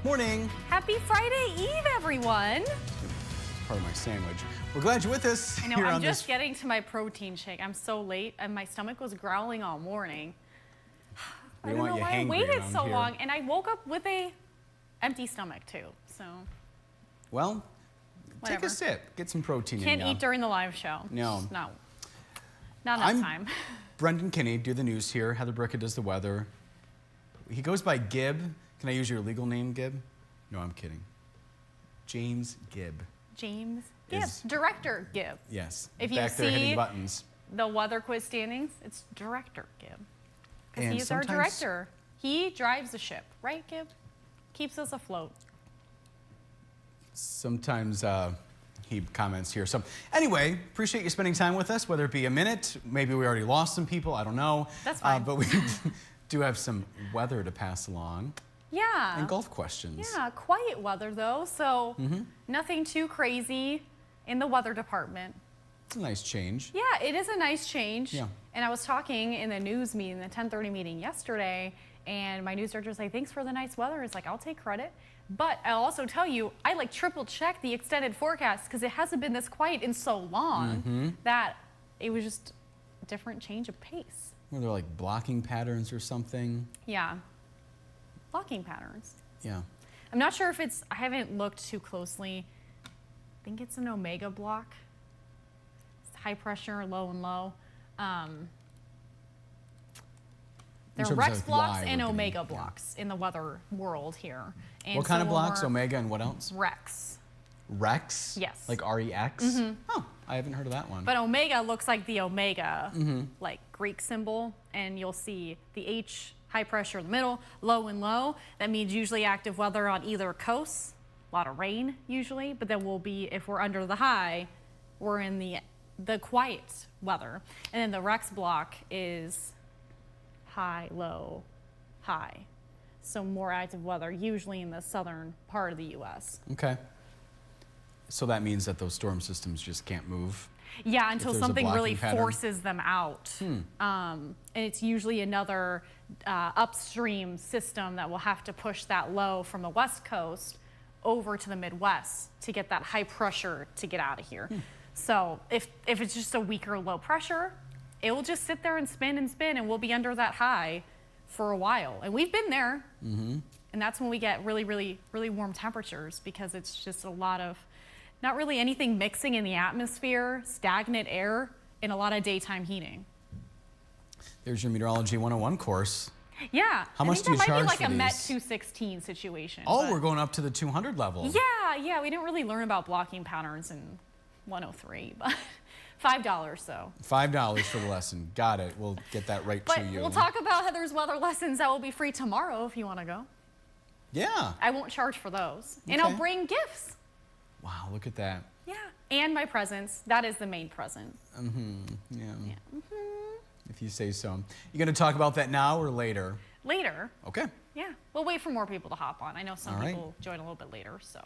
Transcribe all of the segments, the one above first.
Morning. Happy Friday Eve, everyone. It's part of my sandwich. We're glad you're with us. I know, I'm just getting to my protein shake. I'm so late, and my stomach was growling all morning. I don't know why I waited so long, and I woke up with a empty stomach, too, so. Well, whatever. Take a sip. Get some protein in you. Can't eat during the live show. No. No. Not enough time. Brendan Kinney, do the news here. Heather Bricca does the weather. He goes by Gibb. Can I use your legal name, Gibb? No, I'm kidding. James Gibb. James Gibb. Director Gibb. Yes. If you back there hitting see buttons. The weather quiz standings, it's Director Gibb. Because And he's our director. He drives the ship, right, Gibb? Keeps us afloat. Sometimes he comments here. So anyway, appreciate you spending time with us, whether it be a minute. Maybe we already lost some people. I don't know. That's fine. But we do have some weather to pass along. Yeah. And golf questions. Yeah, quiet weather though, so nothing too crazy in the weather department. It's a nice change. Yeah, it is a nice change. Yeah. And I was talking in the news meeting, the 10:30 meeting yesterday, and my news director was like, thanks for the nice weather. It's like, I'll take credit. But I'll also tell you, I like triple check the extended forecast because it hasn't been this quiet in so long that it was just a different change of pace. Were there like blocking patterns or something? Yeah. Blocking patterns. Yeah. I'm not sure if it's, I haven't looked too closely. I think it's an omega block. It's high pressure, low and low. There are Rex blocks and omega blocks in the weather world here. And what kind of blocks? Omega and what else? Rex. Rex? Yes. Like R-E-X? Oh, I haven't heard of that one. But omega looks like the omega, like Greek symbol, and you'll see the H, high pressure in the middle, low and low. That means usually active weather on either coast, a lot of rain usually, but then we'll be, if we're under the high, we're in the quiet weather. And then the Rex block is high, low, high. So more active weather, usually in the southern part of the U.S. Okay. So that means that those storm systems just can't move? Yeah, until something really forces them out. And it's usually another upstream system that will have to push that low from the west coast over to the Midwest to get that high pressure to get out of here. So if it's just a weaker low pressure, it will just sit there and spin, and we'll be under that high for a while. And we've been there. And that's when we get really, really, really warm temperatures because it's just a lot of not really anything mixing in the atmosphere, stagnant air, and a lot of daytime heating. There's your Meteorology 101 course. Yeah. How much do you charge for these? That might be like a Met 216 situation. Oh, we're going up to the 200 level. Yeah, we didn't really learn about blocking patterns in 103, but $5 so. $5 for the lesson. Got it. We'll get that right to you. But we'll talk about Heather's weather lessons that will be free tomorrow if you want to go. Yeah. I won't charge for those. Okay. And I'll bring gifts. Wow, look at that. Yeah, and my presents. That is the main present. Yeah. If you say so. You going to talk about that now or later? Later. Okay. Yeah, we'll wait for more people to hop on. I know some people join a little bit later, so.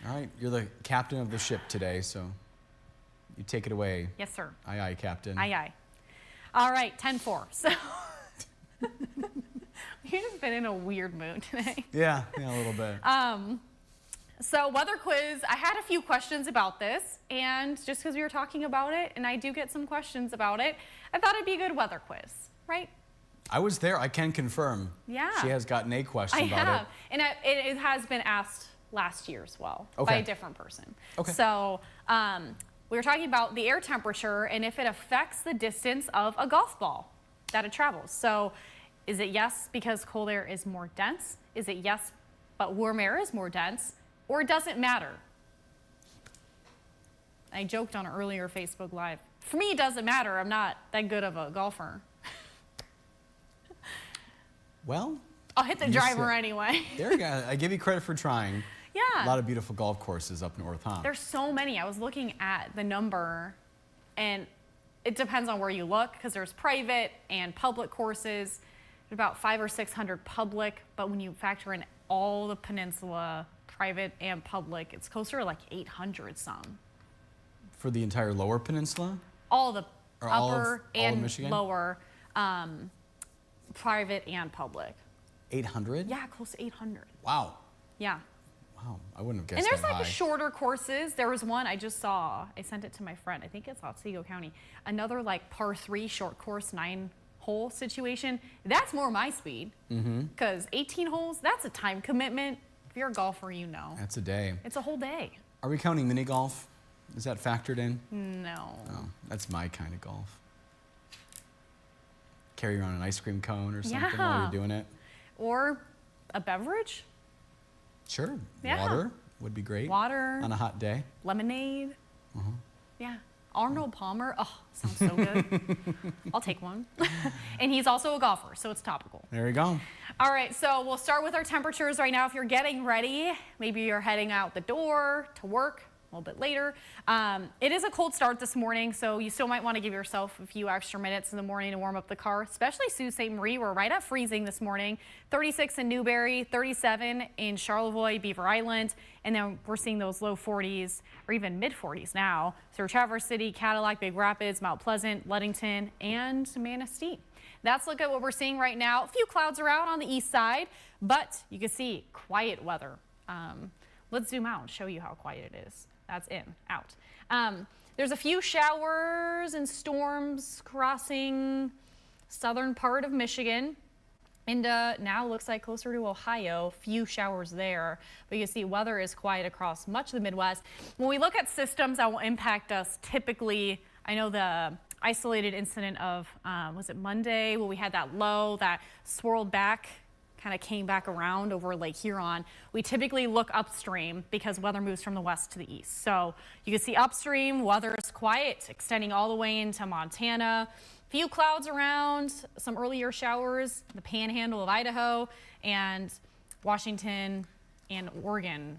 All right, you're the captain of the ship today, so you take it away. Yes, sir. Aye, aye, Captain. Aye, aye. All right, 10-4. So we've just been in a weird mood today. Yeah, a little bit. So weather quiz, I had a few questions about this, and just because we were talking about it, and I do get some questions about it, I thought it'd be a good weather quiz, right? I was there, I can confirm. Yeah. She has gotten a question about it. I have, and it has been asked last year as well by a different person. Okay. So we were talking about the air temperature and if it affects the distance of a golf ball that it travels. So is it yes because cold air is more dense? Is it yes but warm air is more dense? Or it doesn't matter? I joked on an earlier Facebook Live. For me, it doesn't matter. I'm not that good of a golfer. Well, I'll hit the driver anyway. There you go. I give you credit for trying. Yeah. A lot of beautiful golf courses up north, huh? There's so many. I was looking at the number, and it depends on where you look, because there's private and public courses. There's about 500 or 600 public, but when you factor in all the peninsula, private and public, it's closer to like 800 some. For the entire lower peninsula? All the or upper all of and lower, private and public. 800? Yeah, close to 800. Wow. Yeah. Wow, I wouldn't have guessed And there's that like high. shorter courses. There was one I just saw. I sent it to my friend. I think it's Otsego County. Another like par 3 short course 9-hole situation. That's more my speed. Because 18 holes, that's a time commitment. If you're a golfer, you know. That's a day. It's a whole day. Are we counting mini golf? Is that factored in? No. Oh, that's my kind of golf. Carry around an ice cream cone or something while you're doing it. Or a beverage. Sure. Yeah. Water would be great. Water. On a hot day. Lemonade. Yeah. Arnold Palmer. Oh, sounds so good. I'll take one. And he's also a golfer, so it's topical. There we go. All right, so we'll start with our temperatures right now. If you're getting ready, maybe you're heading out the door to work a little bit later. It is a cold start this morning, so you still might want to give yourself a few extra minutes in the morning to warm up the car, especially Sault Ste. Marie. We're right at freezing this morning. 36 in Newberry, 37 in Charlevoix, Beaver Island, and then we're seeing those low 40s or even mid 40s now. So Traverse City, Cadillac, Big Rapids, Mount Pleasant, Ludington, and Manistee. That's look at what we're seeing right now. A few clouds around on the east side, but you can see quiet weather. Let's zoom out and show you how quiet it is. That's in, out. There's a few showers and storms crossing southern part of Michigan. And now looks like closer to Ohio, few showers there. But you can see weather is quiet across much of the Midwest. When we look at systems that will impact us, typically, I know the isolated incident of, was it Monday, where we had that low that swirled back, kind of came back around over Lake Huron. We typically look upstream because weather moves from the west to the east. So you can see upstream, weather is quiet, extending all the way into Montana. Few clouds around, some earlier showers, the panhandle of Idaho and Washington and Oregon.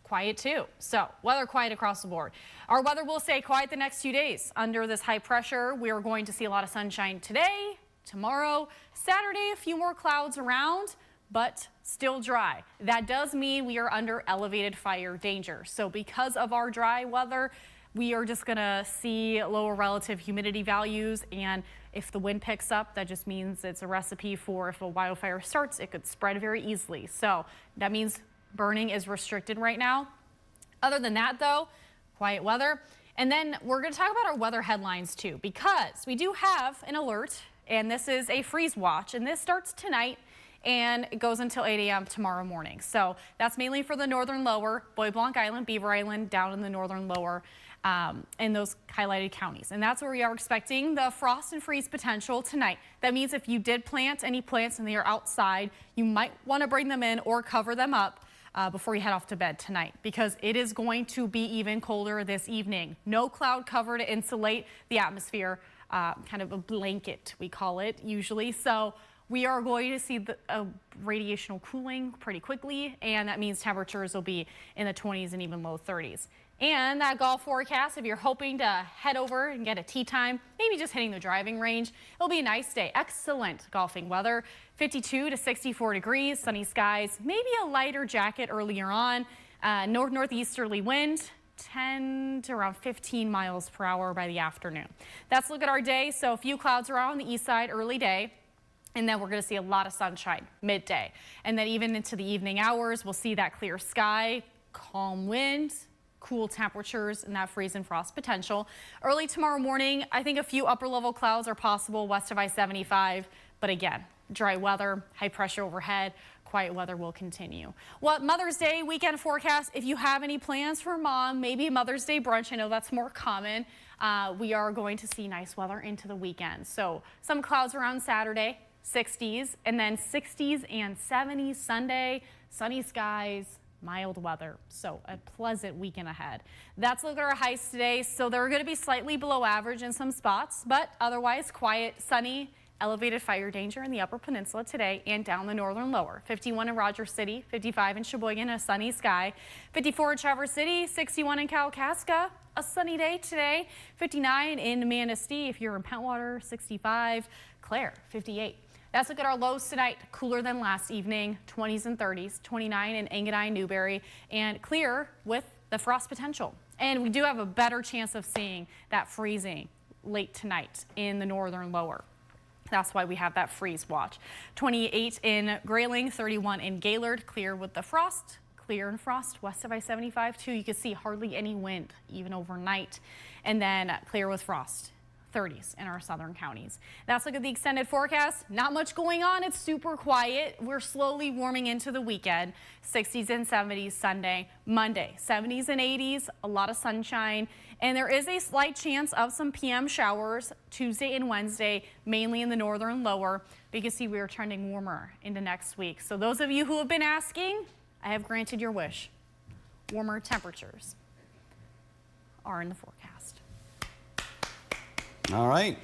Quiet too. So weather quiet across the board. Our weather will stay quiet the next 2 days. Under this high pressure, we are going to see a lot of sunshine today, tomorrow, Saturday, a few more clouds around, but still dry. That does mean we are under elevated fire danger. So because of our dry weather, we are just gonna see lower relative humidity values, and if the wind picks up, that just means it's a recipe for if a wildfire starts, it could spread very easily. So that means burning is restricted right now. Other than that though, quiet weather. And then we're gonna talk about our weather headlines too, because we do have an alert, and this is a freeze watch, and this starts tonight and it goes until 8 a.m. tomorrow morning. So that's mainly for the northern lower, Bois Blanc Island, Beaver Island, down in the northern lower, in those highlighted counties. And that's where we are expecting the frost and freeze potential tonight. That means if you did plant any plants and they are outside, you might want to bring them in or cover them up before you head off to bed tonight, because it is going to be even colder this evening. No cloud cover to insulate the atmosphere, kind of a blanket, we call it usually. So we are going to see the radiational cooling pretty quickly, and that means temperatures will be in the 20s and even low 30s. And that golf forecast, if you're hoping to head over and get a tee time, maybe just hitting the driving range, it'll be a nice day. Excellent golfing weather, 52 to 64 degrees, sunny skies, maybe a lighter jacket earlier on, northeasterly wind, 10 to around 15 miles per hour by the afternoon. That's a look at our day. So a few clouds around the east side early day. And then we're going to see a lot of sunshine midday. And then even into the evening hours, we'll see that clear sky, calm wind, cool temperatures, and that freeze and frost potential. Early tomorrow morning, I think a few upper level clouds are possible west of I-75. But again, dry weather, high pressure overhead, quiet weather will continue. Well, Mother's Day weekend forecast, if you have any plans for mom, maybe a Mother's Day brunch, I know that's more common. We are going to see nice weather into the weekend. So some clouds around Saturday, 60s, and then 60s and 70s Sunday, sunny skies, mild weather. So a pleasant weekend ahead. That's a look at our highs today. So they're going to be slightly below average in some spots, but otherwise quiet, sunny, elevated fire danger in the Upper Peninsula today and down the northern lower. 51 in Rogers City, 55 in Sheboygan, a sunny sky. 54 in Traverse City, 61 in Kalkaska, a sunny day today. 59 in Manistee, if you're in Pentwater, 65. Clare, 58. That's a look at our lows tonight, cooler than last evening, 20s and 30s, 29 in Engadine, Newberry, and clear with the frost potential. And we do have a better chance of seeing that freezing late tonight in the northern lower. That's why we have that freeze watch. 28 in Grayling, 31 in Gaylord, clear with the frost, clear clear and frost west of I-75 too. You can see hardly any wind even overnight. And then clear with frost, 30s in our southern counties. Let's look at the extended forecast. Not much going on. It's super quiet. We're slowly warming into the weekend. 60s and 70s Sunday, Monday, 70s and 80s, a lot of sunshine. And there is a slight chance of some PM showers Tuesday and Wednesday, mainly in the northern lower. But you can see we are trending warmer into next week. So those of you who have been asking, I have granted your wish. Warmer temperatures are in the forecast. All right.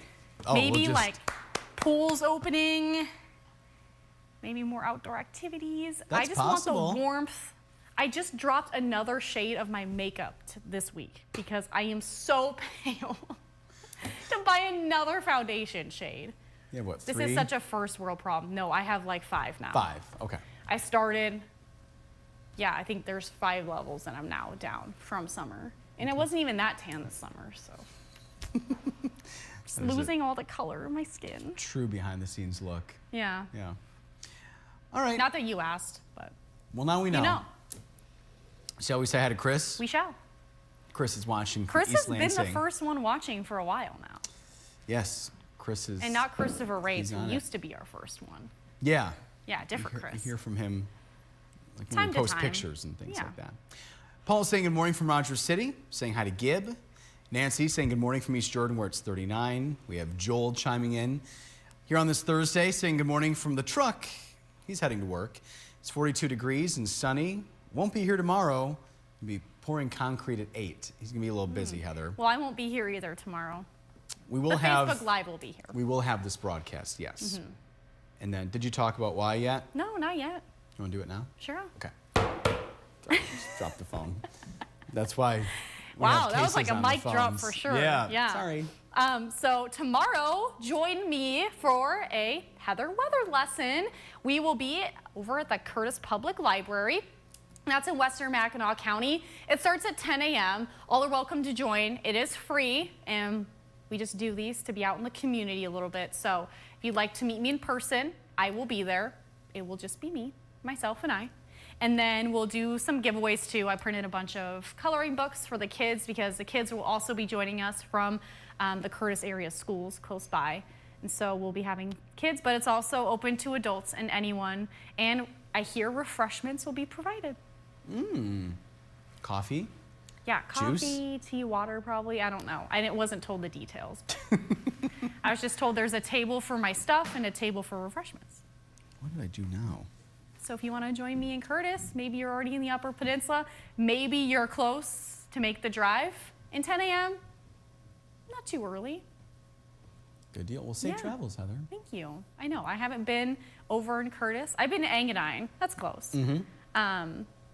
Oh, maybe like pools opening, maybe more outdoor activities. That's I just possible. want the warmth. I just dropped another shade of my makeup this week because I am so pale to buy another foundation shade. Yeah, what, 3? This is such a first world problem. No, I have like 5 now. 5, okay. I started, yeah, I think there's 5 levels and I'm now down from summer. And it wasn't even that tan this summer, so. Just losing all the color of my skin. True behind the scenes look. Yeah. Yeah. All right. Not that you asked, but. Well, now we know. You know. Shall we say hi to Chris? We shall. Chris is watching from Chris has East Lansing. been the first one watching for a while now. Yes, Chris is. And not Christopher Rays, who on it. used to be our first one. Yeah. Yeah, different I Chris. hear from him like when Time we to post time. pictures and things Yeah. like that. Paul's saying good morning from Rogers City, saying hi to Gib. Nancy saying good morning from East Jordan, where it's 39. We have Joel chiming in here on this Thursday, saying good morning from the truck. He's heading to work. It's 42 degrees and sunny. Won't be here tomorrow. He'll be pouring concrete at 8. He's going to be a little busy, Heather. Well, I won't be here either tomorrow. We will But have Facebook Live will be here. We will have this broadcast, yes. And then, did you talk about why yet? No, not yet. You want to do it now? Sure. Okay. Sorry, just dropped the phone. That's why. we Wow, have that was like cases a on the mic drop phones. for sure. Yeah. Yeah. Sorry. So tomorrow, join me for a Heather weather lesson. We will be over at the Curtis Public Library. That's in Western Mackinac County. It starts at 10 a.m. All are welcome to join. It is free, and we just do these to be out in the community a little bit. So if you'd like to meet me in person, I will be there. It will just be me, myself, and I. And then we'll do some giveaways too. I printed a bunch of coloring books for the kids because the kids will also be joining us from the Curtis area schools close by. And so we'll be having kids, but it's also open to adults and anyone. And I hear refreshments will be provided. Coffee? Yeah, coffee, tea, water probably. I don't know. I wasn't told the details. I was just told there's a table for my stuff and a table for refreshments. What did I do now? So if you want to join me in Curtis, maybe you're already in the Upper Peninsula, maybe you're close to make the drive in 10 a.m. Not too early. Good deal. Well, safe Yeah. travels, Heather. Thank you. I know, I haven't been over in Curtis. I've been to Engadine. That's close.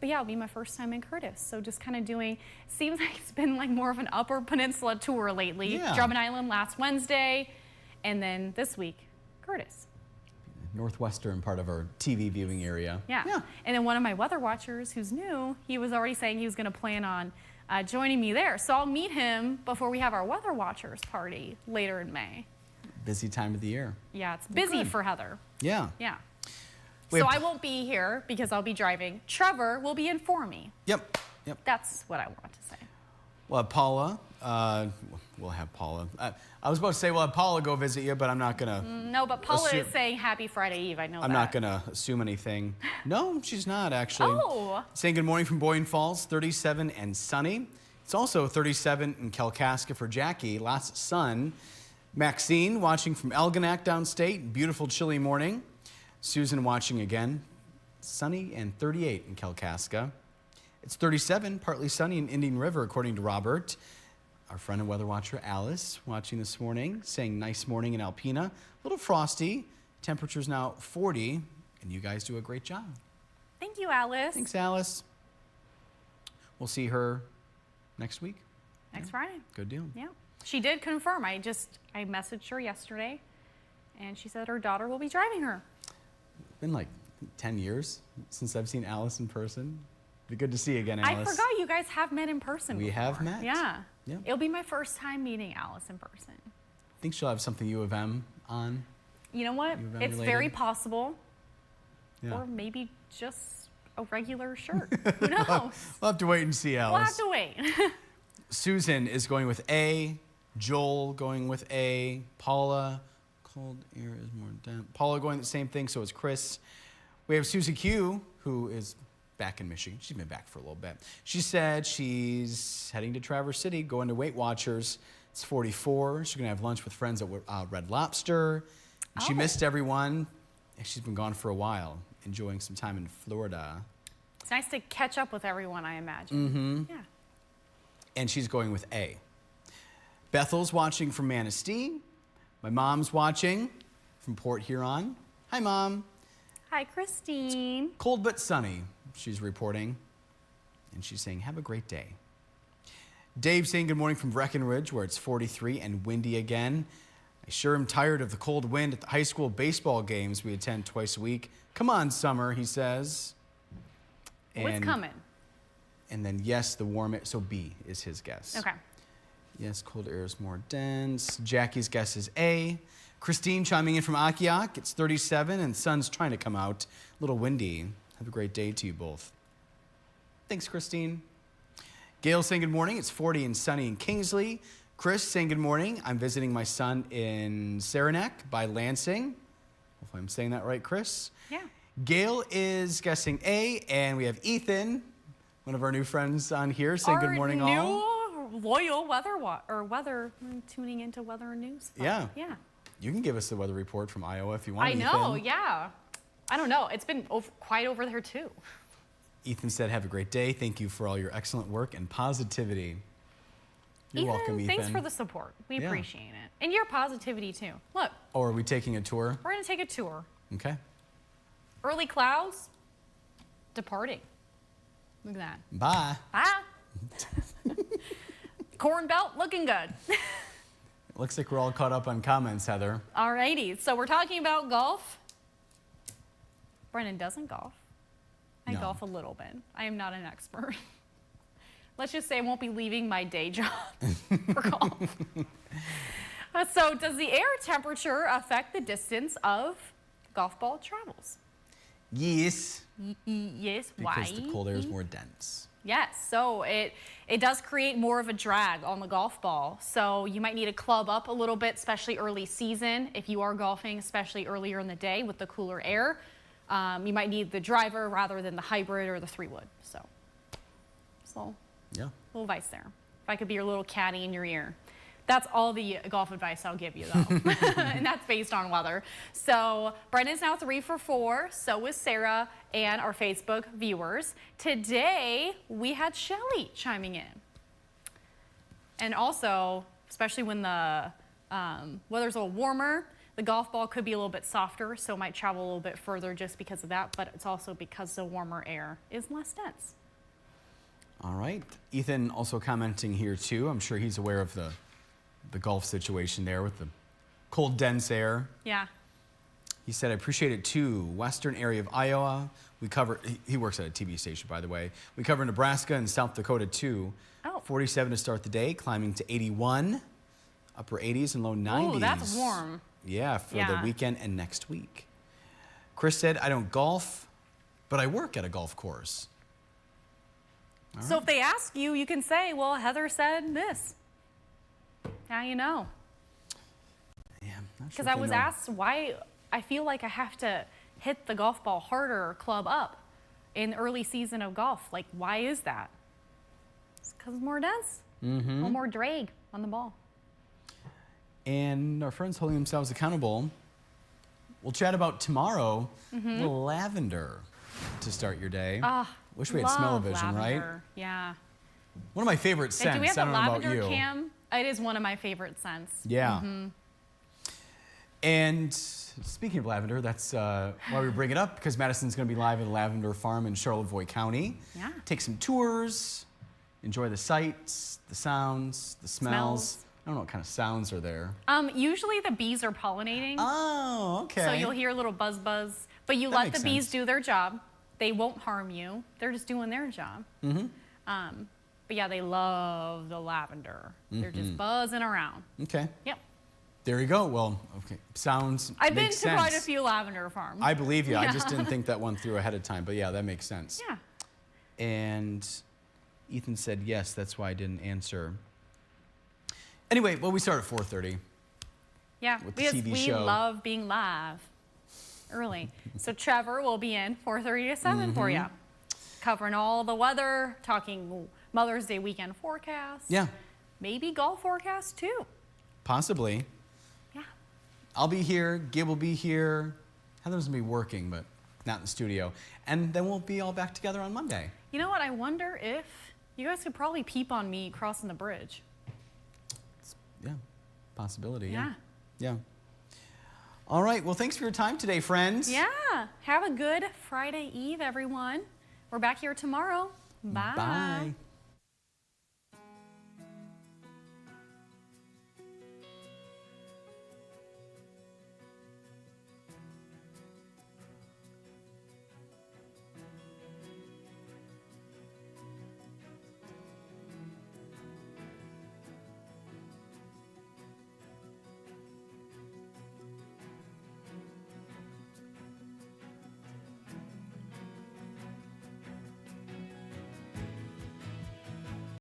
But yeah, it'll be my first time in Curtis. So just kind of doing, seems like it's been like more of an Upper Peninsula tour lately. Yeah. Drummond Island last Wednesday, and then this week, Curtis. Northwestern part of our TV viewing area. Yeah. And then one of my weather watchers who's new, he was already saying he was going to plan on joining me there. So I'll meet him before we have our weather watchers party later in May. Busy time of the year. Yeah, it's busy good. for Heather. Yeah. Yeah. We So have- I won't be here because I'll be driving. Trevor will be in for me. Yep. Yep. That's what I want to say. We'll have Paula. We'll have Paula. I was about to say we'll have Paula go visit you, but I'm not gonna. No, but Paula Assume- is saying Happy Friday Eve. I know that. I'm not gonna assume anything. No, she's not actually. Oh. Saying good morning from Boyne Falls, 37 and sunny. It's also 37 in Kalkaska for Jackie. Lots of sun. Maxine watching from Elginak downstate. Beautiful chilly morning. Susan watching again. Sunny and 38 in Kalkaska. It's 37, partly sunny in Indian River, according to Robert. Our friend and weather watcher, Alice, watching this morning, saying nice morning in Alpena. A little frosty. Temperature's now 40, and you guys do a great job. Thank you, Alice. Thanks, Alice. We'll see her next week. Next Friday. Good deal. Yeah. She did confirm. I messaged her yesterday, and she said her daughter will be driving her. Been like 10 years since I've seen Alice in person. Be good to see you again, Alice. I forgot you guys have met in person We before. have met. Yeah. Yeah. It'll be my first time meeting Alice in person. I think she'll have something U of M on. You know what? You have It's related? very possible. Yeah. Or maybe just a regular shirt. Who knows? We'll have to wait and see, Alice. We'll have to wait. Susan is going with A. Joel going with A. Paula, cold air is more dense. Paula going the same thing, so is Chris. We have Susie Q, who is back in Michigan. She's been back for a little bit. She said she's heading to Traverse City, going to Weight Watchers. It's 44. She's going to have lunch with friends at Red Lobster. And she missed everyone. She's been gone for a while, enjoying some time in Florida. It's nice to catch up with everyone, I imagine. Yeah. And she's going with A. Bethel's watching from Manistee. My mom's watching from Port Huron. Hi, Mom. Hi, Christine. Cold but sunny, she's reporting. And she's saying, have a great day. Dave saying good morning from Breckenridge, where it's 43 and windy again. I sure am tired of the cold wind at the high school baseball games we attend twice a week. Come on, summer, he says. What's coming? And then, yes, the warm air. So B is his guess. Okay. Yes, cold air is more dense. Jackie's guess is A. Christine chiming in from Akiak. It's 37 and sun's trying to come out. A little windy. Have a great day to you both. Thanks, Christine. Gail saying good morning. It's 40 and sunny in Kingsley. Chris saying good morning. I'm visiting my son in Saranac by Lansing. Hopefully I'm saying that right, Chris. Yeah. Gail is guessing A, and we have Ethan, one of our new friends on here, saying good morning all. Our new loyal weather tuning into weather news. Yeah. Yeah. You can give us the weather report from Iowa if you want. I know, yeah. I don't know. It's been quiet over there too. Ethan said, have a great day. Thank you for all your excellent work and positivity. You're welcome, Ethan. Thanks for the support. We appreciate it. And your positivity too. Look. Oh, are we taking a tour? We're going to take a tour. Okay. Early clouds, departing. Look at that. Bye. Bye. Corn belt, looking good. Looks like we're all caught up on comments, Heather. Alrighty, so we're talking about golf. Brennan doesn't golf. I golf a little bit. I am not an expert. Let's just say I won't be leaving my day job for golf. So does the air temperature affect the distance of golf ball travels? Yes. Yes, why? Because the cold air is more dense. Yes, so it does create more of a drag on the golf ball. So you might need to club up a little bit, especially early season. If you are golfing, especially earlier in the day with the cooler air, you might need the driver rather than the hybrid or the 3-wood. So Yeah. little advice there. If I could be your little caddy in your ear. That's all the golf advice I'll give you, though. And that's based on weather. So Brendan's now 3 for 4. So is Sarah and our Facebook viewers. Today, we had Shelly chiming in. And also, especially when the weather's a little warmer, the golf ball could be a little bit softer, so it might travel a little bit further just because of that. But it's also because the warmer air is less dense. All right. Ethan also commenting here, too. I'm sure he's aware of the golf situation there with the cold, dense air. Yeah. He said, I appreciate it too. Western area of Iowa. We cover, he works at a TV station, by the way. We cover Nebraska and South Dakota too. Oh. 47 to start the day, climbing to 81, upper 80s and low 90s. Oh, that's warm. Yeah, for the weekend and next week. Chris said, I don't golf, but I work at a golf course. So if they ask you, you can say, well, Heather said this. Now you know. Yeah, because I was asked why I feel like I have to hit the golf ball harder or club up in the early season of golf. Like, why is that? It's because it's more dense, a little more drag on the ball. And our friends holding themselves accountable. We'll chat about tomorrow, the lavender to start your day. Wish we had smell-o-vision, right? Yeah. One of my favorite scents. Do we have I the don't know about lavender you. cam? It is one of my favorite scents. Yeah. And speaking of lavender, that's why we bring it up, because Madison's going to be live at a lavender farm in Charlevoix County. Yeah. Take some tours, enjoy the sights, the sounds, the smells. I don't know what kind of sounds are there. Usually the bees are pollinating. Oh, okay. So you'll hear a little buzz buzz, but you let the bees do their job. They won't harm you. They're just doing their job. But yeah, they love the lavender. They're just buzzing around. Okay. Yep. There you go. Well, okay. I've been makes to sense. quite a few lavender farms. I believe you. I just didn't think that one through ahead of time. But yeah, that makes sense. Yeah. And Ethan said yes. That's why I didn't answer. Anyway, well, we start at 4:30. Yeah, with the because TV we show. love being live early. So Trevor will be in 4:30 to 7 for you, covering all the weather, talking Mother's Day weekend forecast. Yeah. Maybe golf forecast too. Possibly. Yeah. I'll be here. Gib will be here. Heather's going to be working, but not in the studio. And then we'll be all back together on Monday. You know what? I wonder if you guys could probably peep on me crossing the bridge. Yeah, possibility. Yeah. Yeah. All right. Well, thanks for your time today, friends. Yeah. Have a good Friday Eve, everyone. We're back here tomorrow. Bye. Bye.